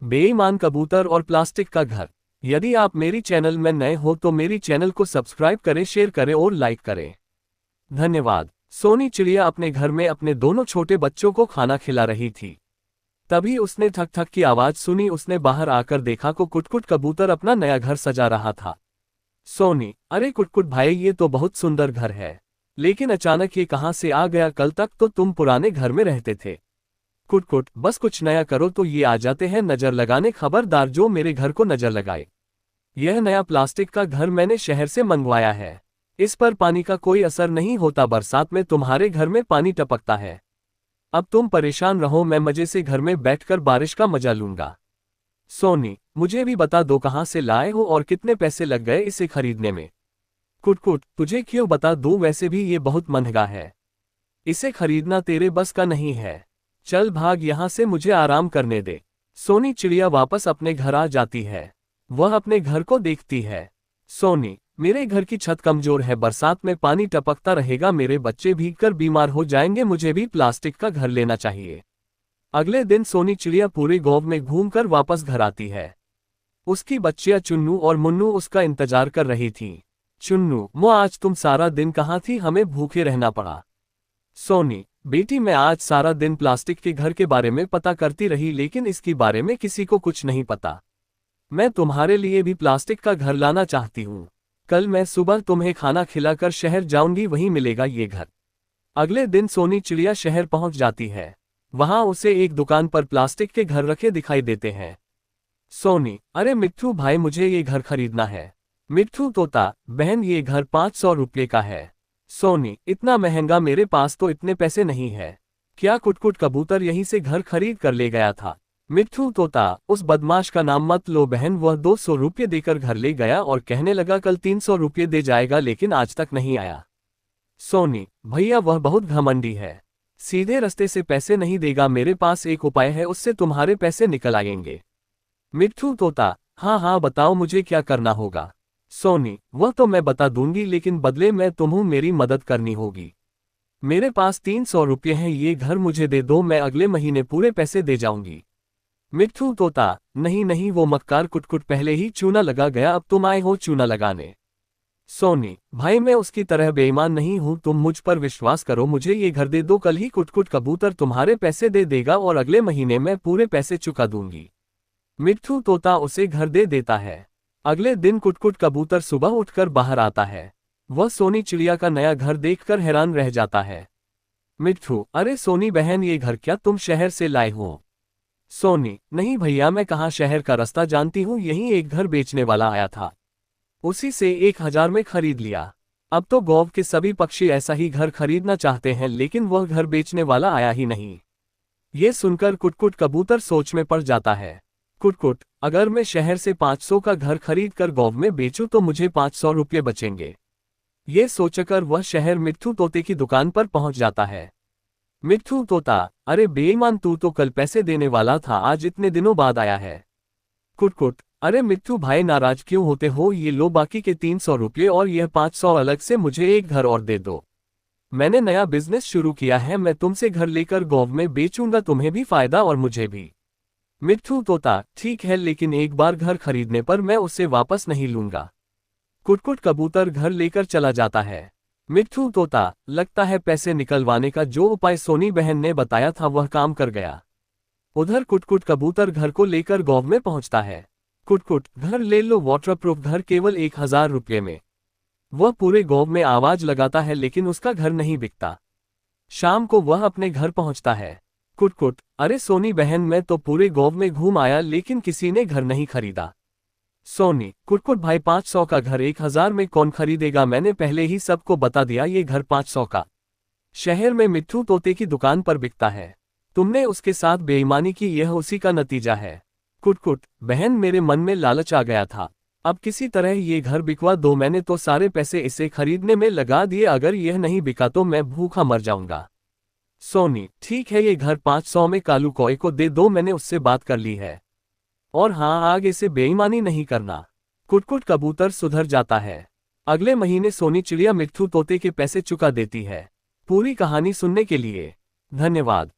बेईमान कबूतर और प्लास्टिक का घर। यदि आप मेरी चैनल में नए हो तो मेरी चैनल को सब्सक्राइब करें, शेयर करें और लाइक करें। धन्यवाद। सोनी चिड़िया अपने घर में अपने दोनों छोटे बच्चों को खाना खिला रही थी। तभी उसने ठक ठक की आवाज सुनी। उसने बाहर आकर देखा को कुटकुट कबूतर अपना नया घर सजा रहा था। सोनी, अरे कुटकुट भाई, ये तो बहुत सुंदर घर है, लेकिन अचानक ये कहाँ से आ गया? कल तक तो तुम पुराने घर में रहते थे। कुटकुट, बस कुछ नया करो तो ये आ जाते हैं नजर लगाने। खबरदार जो मेरे घर को नजर लगाए। यह नया प्लास्टिक का घर मैंने शहर से मंगवाया है। इस पर पानी का कोई असर नहीं होता। बरसात में तुम्हारे घर में पानी टपकता है। अब तुम परेशान रहो, मैं मजे से घर में बैठकर बारिश का मजा लूंगा। सोनी, मुझे भी बता दो कहाँ से लाए हो और कितने पैसे लग गए इसे खरीदने में। कुटकुट, तुझे क्यों बता दूं, वैसे भी ये बहुत महंगा है। इसे खरीदना तेरे बस का नहीं है। चल भाग यहाँ से, मुझे आराम करने दे। सोनी चिड़िया वापस अपने घर आ जाती है। वह अपने घर को देखती है। सोनी, मेरे घर की छत कमजोर है, बरसात में पानी टपकता रहेगा, मेरे बच्चे भीगकर बीमार हो जाएंगे, मुझे भी प्लास्टिक का घर लेना चाहिए। अगले दिन सोनी चिड़िया पूरे गांव में घूमकर वापस घर आती है। उसकी बच्चियां चुन्नू और मुन्नू उसका इंतजार कर रही थीं। चुन्नू, माँ आज तुम सारा दिन कहाँ थी, हमें भूखे रहना पड़ा। सोनी, बेटी मैं आज सारा दिन प्लास्टिक के घर के बारे में पता करती रही, लेकिन इसके बारे में किसी को कुछ नहीं पता। मैं तुम्हारे लिए भी प्लास्टिक का घर लाना चाहती हूँ। कल मैं सुबह तुम्हें खाना खिलाकर शहर जाऊंगी, वहीं मिलेगा ये घर। अगले दिन सोनी चिड़िया शहर पहुंच जाती है। वहां उसे एक दुकान पर प्लास्टिक के घर रखे दिखाई देते हैं। सोनी, अरे मिट्ठू भाई, मुझे ये घर खरीदना है। मिट्ठू तोता, बहन ये घर 500 रुपये का है। सोनी, इतना महंगा, मेरे पास तो इतने पैसे नहीं है। क्या कुटकुट कबूतर यहीं से घर खरीद कर ले गया था? मिट्ठू तोता, उस बदमाश का नाम मत लो बहन, वह 200 रुपये देकर घर ले गया और कहने लगा कल 300 रुपये दे जाएगा, लेकिन आज तक नहीं आया। सोनी, भैया वह बहुत घमंडी है, सीधे रास्ते से पैसे नहीं देगा, मेरे पास एक उपाय है, उससे तुम्हारे पैसे निकल आएंगे। मिट्ठू तोता, हाँ हाँ बताओ मुझे क्या करना होगा। सोनी, वह तो मैं बता दूंगी, लेकिन बदले में तुम्हें मेरी मदद करनी होगी। मेरे पास 300 रुपये हैं, ये घर मुझे दे दो, मैं अगले महीने पूरे पैसे दे जाऊंगी। मिट्ठू तोता, नहीं नहीं वो मक्कार कुटकुट पहले ही चूना लगा गया, अब तुम आए हो चूना लगाने। सोनी, भाई मैं उसकी तरह बेईमान नहीं हूं, तुम मुझ पर विश्वास करो, मुझे ये घर दे दो, कल ही कुटकुट कबूतर तुम्हारे पैसे दे देगा और अगले महीने मैं पूरे पैसे चुका दूंगी। मिट्ठू तोता उसे घर दे देता है। अगले दिन कुटकुट कबूतर सुबह उठकर बाहर आता है। वह सोनी चिड़िया का नया घर देखकर हैरान रह जाता है। मिट्ठू, अरे सोनी बहन, ये घर क्या तुम शहर से लाए हो? सोनी, नहीं भैया, मैं कहाँ शहर का रास्ता जानती हूँ, यहीं एक घर बेचने वाला आया था, उसी से 1000 में खरीद लिया। अब तो गांव के सभी पक्षी ऐसा ही घर खरीदना चाहते हैं, लेकिन वह घर बेचने वाला आया ही नहीं। ये सुनकर कुटकुट कबूतर सोच में पड़ जाता है। कुटकुट, अगर मैं शहर से 500 का घर खरीद कर गांव में बेचूं तो मुझे 500 रुपये बचेंगे। ये सोचकर वह शहर मिट्ठू तोते की दुकान पर पहुंच जाता है। मिट्ठू तोता, अरे बेईमान, तू तो कल पैसे देने वाला था, आज इतने दिनों बाद आया है। कुटकुट, अरे मिट्ठू भाई नाराज क्यों होते हो, ये लो बाकी के 300 रुपये और यह 500 अलग से, मुझे एक घर और दे दो। मैंने नया बिजनेस शुरू किया है, मैं तुमसे घर लेकर गांव में बेचूंगा, तुम्हें भी फायदा और मुझे भी। मिट्ठू तोता, ठीक है, लेकिन एक बार घर खरीदने पर मैं उसे वापस नहीं लूंगा। कुटकुट कबूतर घर लेकर चला जाता है। मिट्ठू तोता, लगता है पैसे निकलवाने का जो उपाय सोनी बहन ने बताया था वह काम कर गया। उधर कुटकुट कबूतर घर को लेकर गांव में पहुंचता है। कुटकुट, घर ले लो, वाटरप्रूफ घर केवल 1000 रुपये में। वह पूरे गांव में आवाज लगाता है, लेकिन उसका घर नहीं बिकता। शाम को वह अपने घर पहुंचता है। कुटकुट, अरे सोनी बहन, मैं तो पूरे गांव में घूम आया, लेकिन किसी ने घर नहीं खरीदा। सोनी, कुटकुट भाई 500 का घर 1000 में कौन खरीदेगा, मैंने पहले ही सबको बता दिया ये घर 500 का शहर में मिट्ठू तोते की दुकान पर बिकता है। तुमने उसके साथ बेईमानी की, यह उसी का नतीजा है। कुटकुट, बहन मेरे मन में लालच आ गया था, अब किसी तरह ये घर बिकवा दो, मैंने तो सारे पैसे इसे खरीदने में लगा दिए, अगर यह नहीं बिका तो मैं भूखा मर जाऊंगा। सोनी, ठीक है, ये घर 500 में कालू कौए को दे दो, मैंने उससे बात कर ली है, और हाँ आगे से बेईमानी नहीं करना। कुटकुट कबूतर सुधर जाता है। अगले महीने सोनी चिड़िया मिट्ठू तोते के पैसे चुका देती है। पूरी कहानी सुनने के लिए धन्यवाद।